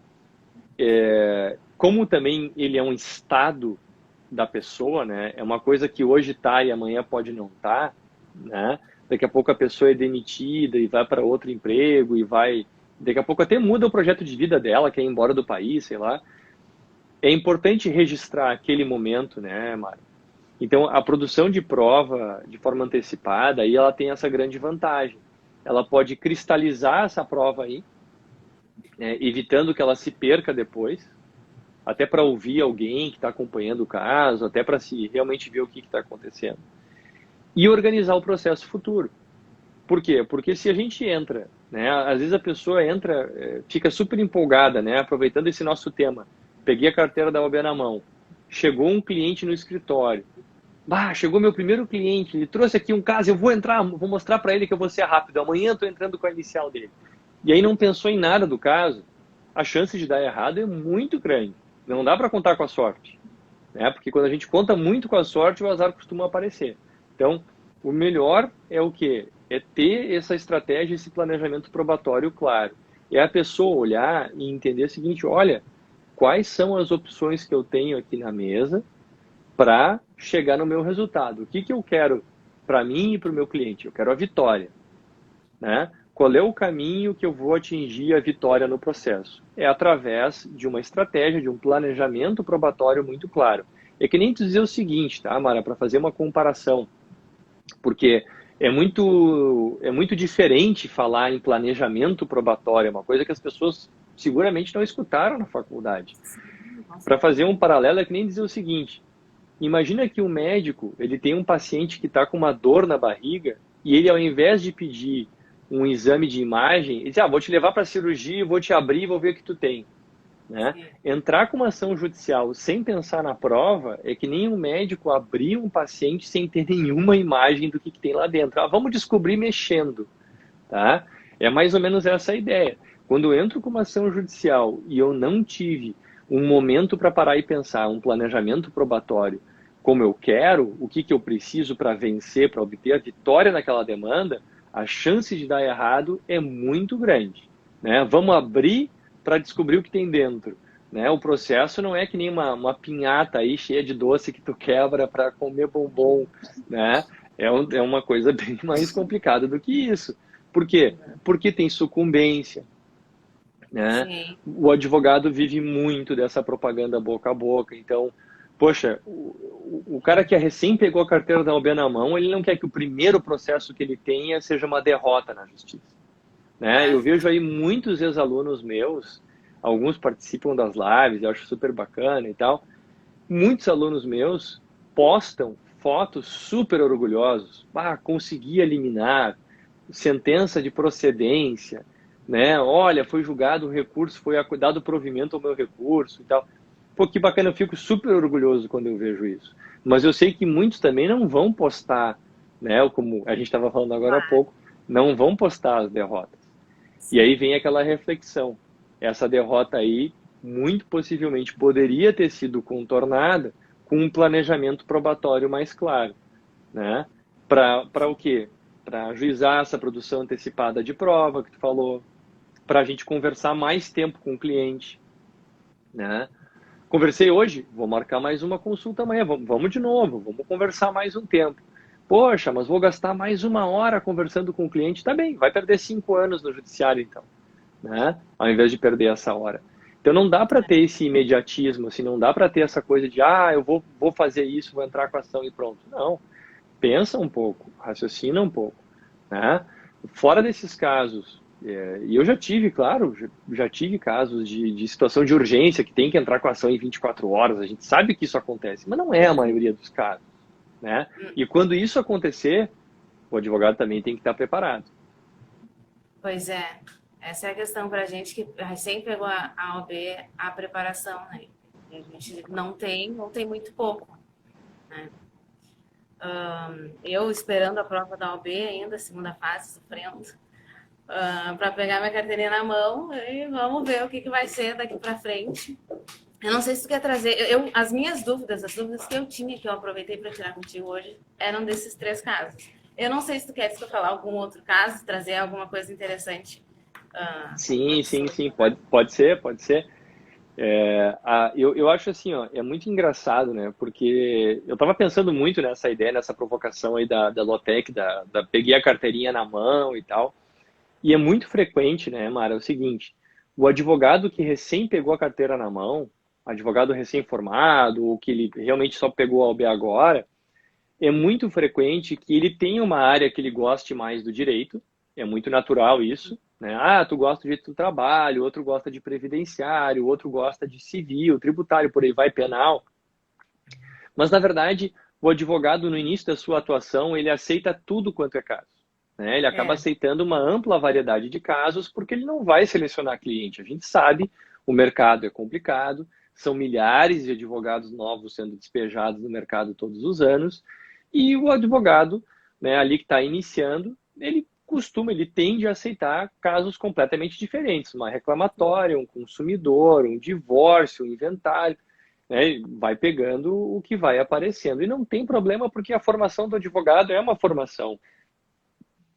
como também ele é um estado da pessoa, né? É uma coisa que hoje está e amanhã pode não estar, né? Daqui a pouco a pessoa é demitida e vai para outro emprego e vai... Daqui a pouco até muda o projeto de vida dela, quer ir embora do país, sei lá. É importante registrar aquele momento, né, Mário? Então, a produção de prova de forma antecipada, aí ela tem essa grande vantagem. Ela pode cristalizar essa prova aí, né, evitando que ela se perca depois, até para ouvir alguém que está acompanhando o caso, até para se realmente ver o que está acontecendo. E organizar o processo futuro. Por quê? Porque se a gente entra, né, às vezes a pessoa entra, fica super empolgada, né, aproveitando esse nosso tema. Peguei a carteira da OAB na mão, chegou um cliente no escritório. Chegou meu primeiro cliente, ele trouxe aqui um caso, eu vou entrar, vou mostrar para ele que eu vou ser rápido, amanhã eu estou entrando com a inicial dele. E aí não pensou em nada do caso, a chance de dar errado é muito grande. Não dá para contar com a sorte, né? Porque quando a gente conta muito com a sorte, o azar costuma aparecer. Então, o melhor é o quê? É ter essa estratégia, esse planejamento probatório claro. É a pessoa olhar e entender o seguinte, olha, quais são as opções que eu tenho aqui na mesa para chegar no meu resultado. O que eu quero para mim e para o meu cliente? Eu quero a vitória, né? Qual é o caminho que eu vou atingir a vitória no processo? É através de uma estratégia, de um planejamento probatório muito claro. É que nem tu dizer o seguinte, tá, Mara, para fazer uma comparação, porque é muito diferente falar em planejamento probatório, é uma coisa que as pessoas seguramente não escutaram na faculdade. Para fazer um paralelo, é que nem dizer o seguinte, imagina que um médico, ele tem um paciente que está com uma dor na barriga e ele, ao invés de pedir um exame de imagem, ele diz, vou te levar para a cirurgia, vou te abrir e vou ver o que tu tem. Né? Entrar com uma ação judicial sem pensar na prova é que nem um médico abrir um paciente sem ter nenhuma imagem do que tem lá dentro. Vamos descobrir mexendo. Tá? É mais ou menos essa a ideia. Quando eu entro com uma ação judicial e eu não tive um momento para parar e pensar, um planejamento probatório, como eu quero, o que eu preciso para vencer, para obter a vitória naquela demanda, a chance de dar errado é muito grande. Né? Vamos abrir para descobrir o que tem dentro. Né? O processo não é que nem uma pinhata aí cheia de doce que tu quebra para comer bombom. Né? É uma coisa bem mais complicada do que isso. Por quê? Porque tem sucumbência, né? Sim. O advogado vive muito dessa propaganda boca a boca. Então, poxa, o cara que recém pegou a carteira da OAB na mão, ele não quer que o primeiro processo que ele tenha seja uma derrota na justiça, né? É, Eu vejo aí muitos ex-alunos meus, alguns participam das lives, eu acho super bacana e tal. Muitos alunos meus postam fotos super orgulhosos. Ah, consegui eliminar, sentença de procedência, né? Olha, foi julgado o recurso, foi dado provimento ao meu recurso e tal. Pô, que bacana, eu fico super orgulhoso quando eu vejo isso. Mas eu sei que muitos também não vão postar, né? Como a gente estava falando agora há claro. pouco, não vão postar as derrotas. E aí Sim. vem aquela reflexão. Essa derrota aí, muito possivelmente, poderia ter sido contornada com um planejamento probatório mais claro, né? Para o quê? Para ajuizar essa produção antecipada de prova que tu falou, para a gente conversar mais tempo com o cliente, né? Conversei hoje, vou marcar mais uma consulta amanhã, vamos de novo, vamos conversar mais um tempo. Poxa, mas vou gastar mais 1 hora conversando com o cliente, tá bem, vai perder 5 anos no judiciário então, né? Ao invés de perder essa hora. Então não dá para ter esse imediatismo, assim, não dá para ter essa coisa de, eu vou fazer isso, vou entrar com a ação e pronto. Não, pensa um pouco, raciocina um pouco, né? Fora desses casos, e eu já tive, claro, já tive casos de situação de urgência que tem que entrar com a ação em 24 horas, a gente sabe que isso acontece, mas não é a maioria dos casos, né? E quando isso acontecer, o advogado também tem que estar preparado. Pois é. Essa é a questão para a gente que recém pegou a OAB, a preparação, né? A gente não tem muito pouco, né? Eu esperando a prova da OAB ainda, segunda fase, sofrendo, para pegar minha carteirinha na mão e vamos ver o que vai ser daqui para frente. Eu não sei se tu quer trazer. As minhas dúvidas, as dúvidas que eu tinha, que eu aproveitei para tirar contigo hoje, eram desses 3 casos. Eu não sei se tu queres que eu falar algum outro caso, trazer alguma coisa interessante. Sim, sim, sim, pode ser, pode ser. Eu acho assim, ó, é muito engraçado, né? Porque eu estava pensando muito nessa ideia, nessa provocação aí da Lotec, peguei a carteirinha na mão e tal. E é muito frequente, né, Mara, é o seguinte, o advogado que recém pegou a carteira na mão, advogado recém-formado, ou que ele realmente só pegou a OAB agora, é muito frequente que ele tenha uma área que ele goste mais do direito, é muito natural isso, né? Tu gosta do direito do trabalho, outro gosta de previdenciário, outro gosta de civil, tributário, por aí vai, penal. Mas, na verdade, o advogado, no início da sua atuação, ele aceita tudo quanto é caso, né? Ele acaba É, aceitando uma ampla variedade de casos porque ele não vai selecionar cliente. A gente sabe, o mercado é complicado, são milhares de advogados novos sendo despejados no mercado todos os anos, e o advogado, né, ali que está iniciando, ele tende a aceitar casos completamente diferentes, uma reclamatória, um consumidor, um divórcio, um inventário, né, vai pegando o que vai aparecendo. E não tem problema porque a formação do advogado é uma formação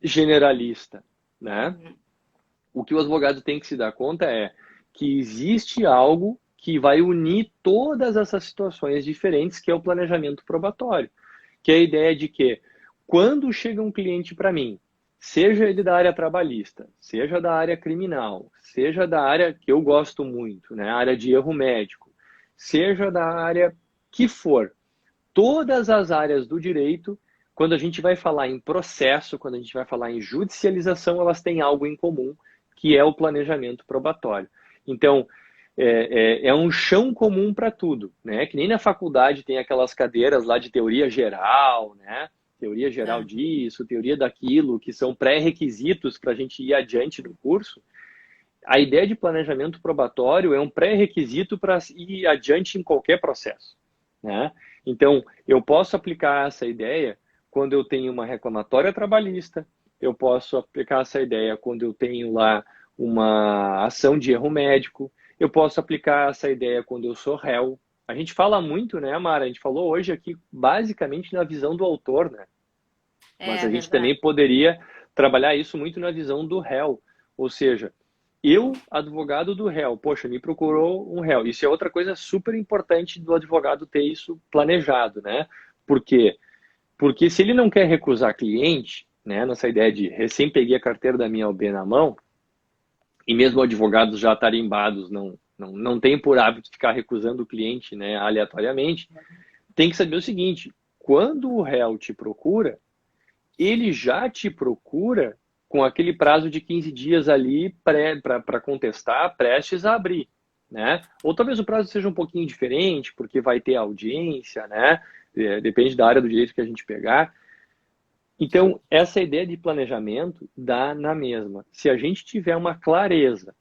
generalista, né? O que o advogado tem que se dar conta é que existe algo que vai unir todas essas situações diferentes, que é o planejamento probatório. Que é a ideia de que, quando chega um cliente para mim, seja ele da área trabalhista, seja da área criminal, seja da área que eu gosto muito, né, a área de erro médico, seja da área que for, todas as áreas do direito, quando a gente vai falar em processo, quando a gente vai falar em judicialização, elas têm algo em comum, que é o planejamento probatório. Então, é um chão comum para tudo, né? Que nem na faculdade tem aquelas cadeiras lá de teoria geral, né? Teoria geral disso, teoria daquilo, que são pré-requisitos para a gente ir adiante no curso. A ideia de planejamento probatório é um pré-requisito para ir adiante em qualquer processo, né? Então, eu posso aplicar essa ideia quando eu tenho uma reclamatória trabalhista, eu posso aplicar essa ideia quando eu tenho lá uma ação de erro médico, eu posso aplicar essa ideia quando eu sou réu. A gente fala muito, né, Mara? A gente falou hoje aqui basicamente na visão do autor, né? Mas é a gente verdade. também poderia trabalhar isso muito na visão do réu. Ou seja, eu, advogado do réu, poxa, me procurou um réu. Isso é outra coisa super importante do advogado ter isso planejado, né? Por quê? Porque se ele não quer recusar cliente, né? Nessa ideia de recém peguei a carteira da minha OB na mão, e mesmo advogados já tarimbados não tem por hábito ficar recusando o cliente, né, aleatoriamente, tem que saber o seguinte: quando o réu te procura, ele já te procura com aquele prazo de 15 dias ali para contestar, prestes a abrir, né? Ou talvez o prazo seja um pouquinho diferente, porque vai ter audiência, né? Depende da área do direito que a gente pegar. Então, essa ideia de planejamento dá na mesma. Se a gente tiver uma clareza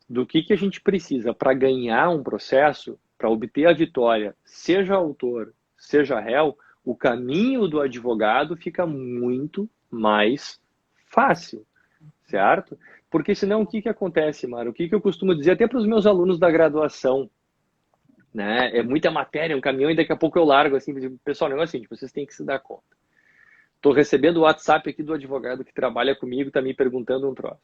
do que a gente precisa para ganhar um processo, para obter a vitória, seja autor, seja réu, o caminho do advogado fica muito mais fácil, certo? Porque senão o que acontece, Mara? O que eu costumo dizer até para os meus alunos da graduação, né? É muita matéria, um caminhão, e daqui a pouco eu largo assim, digo, pessoal, o negócio é assim, vocês têm que se dar conta. Estou recebendo o WhatsApp aqui do advogado que trabalha comigo, está me perguntando um troço.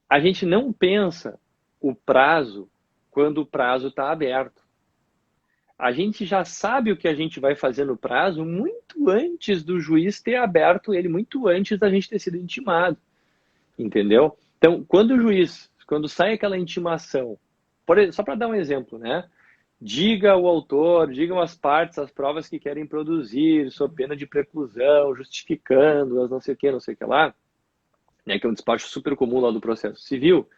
A gente não pensa o prazo quando o prazo está aberto. A gente já sabe o que a gente vai fazer no prazo muito antes do juiz ter aberto ele, muito antes da gente ter sido intimado. Entendeu? Então, quando sai aquela intimação, só para dar um exemplo, né? Diga ao autor, digam as partes, as provas que querem produzir, sob pena de preclusão, justificando, as não sei o que lá, né, que é um despacho super comum lá do processo civil.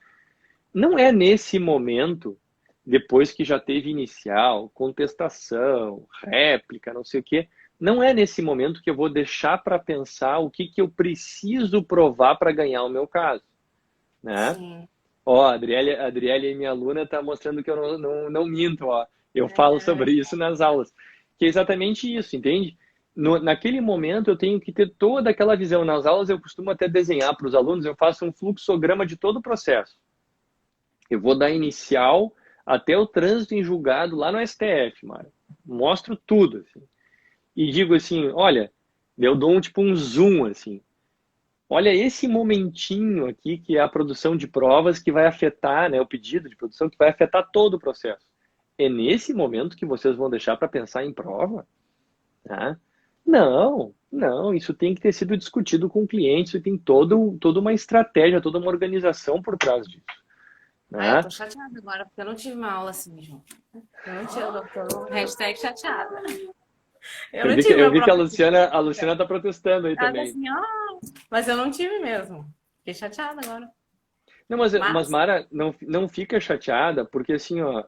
Não é nesse momento, depois que já teve inicial, contestação, réplica, não sei o que, não é nesse momento que eu vou deixar para pensar o que eu preciso provar para ganhar o meu caso, né? Sim. Ó, a Adriele, minha aluna, está mostrando que eu não minto, ó. Eu falo sobre isso nas aulas. Que é exatamente isso, entende? Naquele momento eu tenho que ter toda aquela visão. Nas aulas eu costumo até desenhar para os alunos, eu faço um fluxograma de todo o processo. Eu vou da inicial até o trânsito em julgado lá no STF, Mara. Mostro tudo, assim. E digo assim, olha, eu dou um zoom, assim. Olha esse momentinho aqui, que é a produção de provas, que vai afetar, né, o pedido de produção, que vai afetar todo o processo. É nesse momento que vocês vão deixar para pensar em prova? Tá? Não, isso tem que ter sido discutido com o cliente, isso tem toda uma estratégia, toda uma organização por trás disso. Eu Né? tô chateada agora, porque eu não tive uma aula assim, João. Eu não tive, eu tô hashtag chateada. Eu vi que a Luciana tá protestando aí também. Assim, mas eu não tive mesmo. Fiquei chateada agora. Não, mas Mara, não fica chateada, porque assim, ó,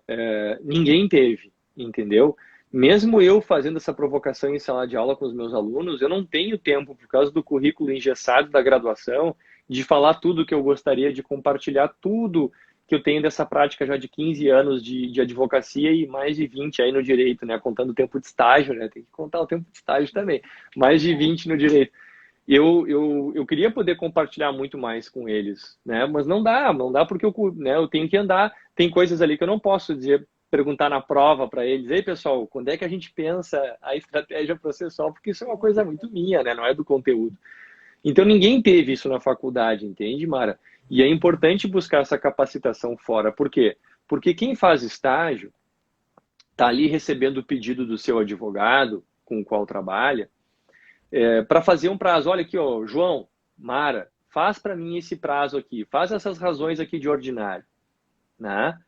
ninguém teve, entendeu? Mesmo eu fazendo essa provocação em sala de aula com os meus alunos, eu não tenho tempo, por causa do currículo engessado da graduação, de falar tudo que eu gostaria, de compartilhar tudo que eu tenho dessa prática já de 15 anos de advocacia e mais de 20 aí no direito, né? Contando o tempo de estágio, né? Tem que contar o tempo de estágio também. Mais de 20 no direito. Eu queria poder compartilhar muito mais com eles, né? Mas não dá porque eu tenho que andar. Tem coisas ali que eu não posso perguntar na prova para eles. Ei, pessoal, quando é que a gente pensa a estratégia processual? Porque isso é uma coisa muito minha, né? Não é do conteúdo. Então ninguém teve isso na faculdade, entende, Mara? E é importante buscar essa capacitação fora. Por quê? Porque quem faz estágio está ali recebendo o pedido do seu advogado com o qual trabalha, para fazer um prazo. Olha aqui, ó, João, Mara, faz para mim esse prazo aqui, faz essas razões aqui de ordinário, né?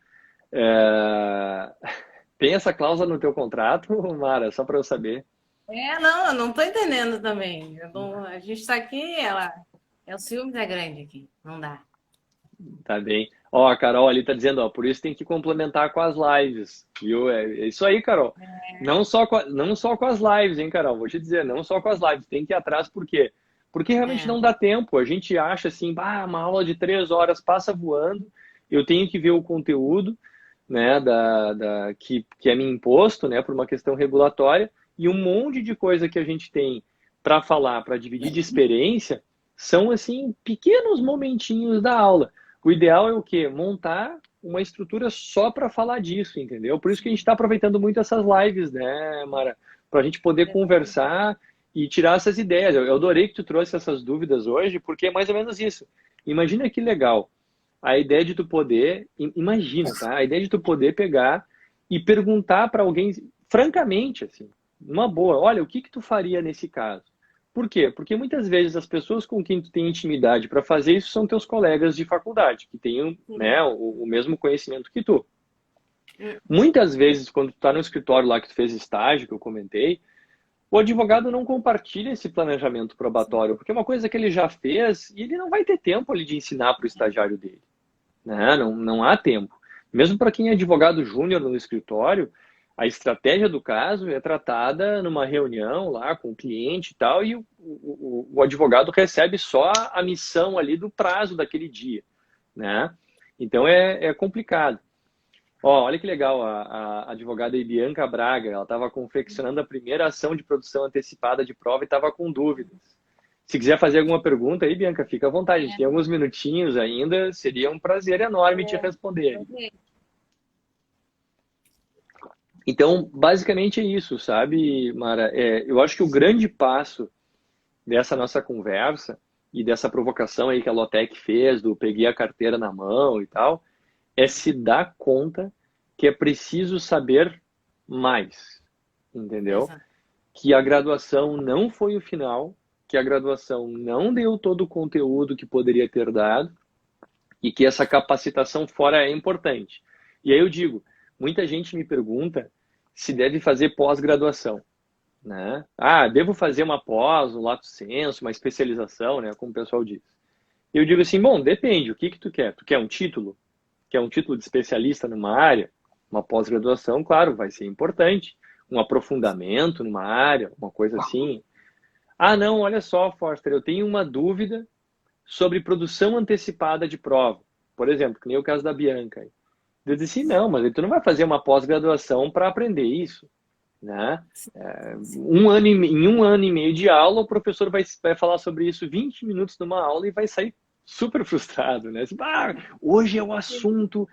Tem essa cláusula no teu contrato, Mara, só para eu saber? Eu não tô entendendo também. A gente tá aqui, o ciúme é grande aqui, não dá. Tá bem. Ó, a Carol ali tá dizendo, ó, por isso tem que complementar com as lives, viu? É isso aí, Carol. Não só com as lives, hein, Carol? Vou te dizer, não só com as lives, tem que ir atrás, por quê? Porque realmente não dá tempo. A gente acha assim, uma aula de 3 horas passa voando, eu tenho que ver o conteúdo, né, que é me imposto, né, por uma questão regulatória, e um monte de coisa que a gente tem para falar, para dividir de experiência, são assim pequenos momentinhos da aula. O ideal é o quê? Montar uma estrutura só para falar disso, entendeu? Por isso que a gente está aproveitando muito essas lives, né, Mara? Para a gente poder conversar e tirar essas ideias. Eu adorei que tu trouxe essas dúvidas hoje, porque é mais ou menos isso. Imagina que legal. A ideia de tu poder, imagina, tá? A ideia de tu poder pegar e perguntar para alguém, francamente, assim, numa boa, olha, o que tu faria nesse caso? Por quê? Porque muitas vezes as pessoas com quem tu tem intimidade para fazer isso são teus colegas de faculdade, que têm, né, o mesmo conhecimento que tu. Muitas vezes, quando tu está no escritório lá que tu fez estágio, que eu comentei, o advogado não compartilha esse planejamento probatório, porque é uma coisa que ele já fez e ele não vai ter tempo ali de ensinar para o estagiário dele. Né? Não há tempo. Mesmo para quem é advogado júnior no escritório, a estratégia do caso é tratada numa reunião lá com o cliente e tal, e o advogado recebe só a missão ali do prazo daquele dia. Né? Então é complicado. Ó, olha que legal, a advogada Bianca Braga, ela estava confeccionando a primeira ação de produção antecipada de prova e estava com dúvidas. Se quiser fazer alguma pergunta aí, Bianca, fica à vontade. A gente tem alguns minutinhos ainda, seria um prazer enorme te responder. Então, basicamente é isso, sabe, Mara? Eu acho que o grande passo dessa nossa conversa e dessa provocação aí que a Lotec fez, do peguei a carteira na mão e tal, é se dar conta que é preciso saber mais, entendeu? Exato. Que a graduação não foi o final, que a graduação não deu todo o conteúdo que poderia ter dado e que essa capacitação fora é importante. E aí eu digo, muita gente me pergunta se deve fazer pós-graduação, né? Ah, devo fazer uma pós, um lato sensu, uma especialização, né, como o pessoal diz. Eu digo assim, bom, depende, o que que tu quer? Tu quer um título? Quer um título de especialista numa área? Uma pós-graduação, claro, vai ser importante. Um aprofundamento numa área, uma coisa assim. Ah, não, olha só, Forster, eu tenho uma dúvida sobre produção antecipada de prova. Por exemplo, que nem o caso da Bianca. Eu disse, não, mas tu não vai fazer uma pós-graduação para aprender isso. Né? Em um ano e meio de aula, o professor vai falar sobre isso 20 minutos numa aula e vai sair super frustrado, né? Hoje é o assunto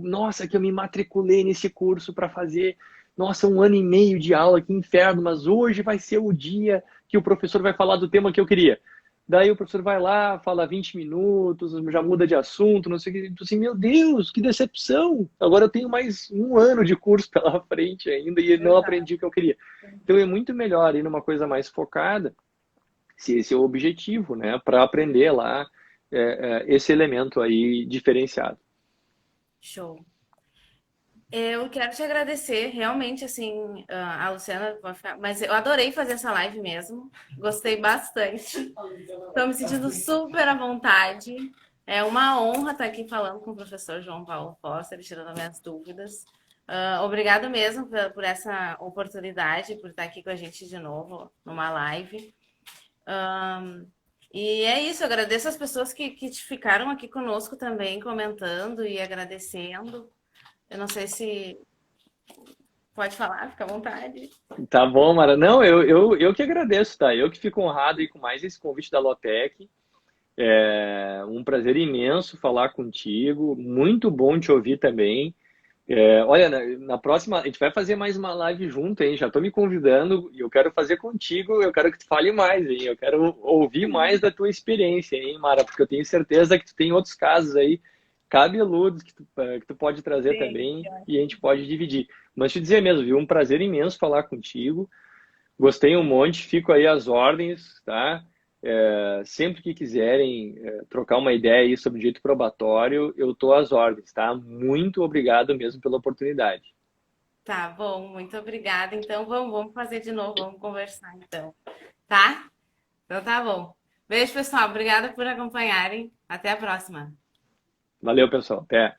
nossa, que eu me matriculei nesse curso para fazer, nossa, um ano e meio de aula, que inferno, mas hoje vai ser o dia que o professor vai falar do tema que eu queria. Daí o professor vai lá, fala 20 minutos, já muda de assunto, não sei o que. Então, assim, meu Deus, que decepção! Agora eu tenho mais um ano de curso pela frente ainda e não aprendi o que eu queria. Então é muito melhor ir numa coisa mais focada, se esse é o objetivo, né? Para aprender lá esse elemento aí diferenciado. Show. Eu quero te agradecer, realmente, assim, a Luciana, mas eu adorei fazer essa live mesmo. Gostei bastante. Estou me sentindo super à vontade. É uma honra estar aqui falando com o professor João Paulo Foster, tirando minhas dúvidas. Obrigada mesmo por essa oportunidade, por estar aqui com a gente de novo numa live. E é isso, eu agradeço as pessoas que ficaram aqui conosco também, comentando e agradecendo. Eu não sei se pode falar, fica à vontade. Tá bom, Mara. Não, eu que agradeço, tá? Eu que fico honrado aí com mais esse convite da Lotec. É um prazer imenso falar contigo. Muito bom te ouvir também. Olha, na próxima, a gente vai fazer mais uma live junto, hein? Já tô me convidando e eu quero fazer contigo. Eu quero que tu fale mais, hein? Eu quero ouvir mais da tua experiência, hein, Mara? Porque eu tenho certeza que tu tem outros casos aí cabeludos que tu pode trazer também e a gente pode dividir. Mas te dizer mesmo, viu? Um prazer imenso falar contigo. Gostei um monte, fico aí às ordens, tá? Sempre que quiserem trocar uma ideia aí sobre direito probatório, eu tô às ordens, tá? Muito obrigado mesmo pela oportunidade. Tá bom, muito obrigada. Então vamos fazer de novo, vamos conversar então, tá? Então tá bom. Beijo, pessoal. Obrigada por acompanharem. Até a próxima. Valeu, pessoal. Até.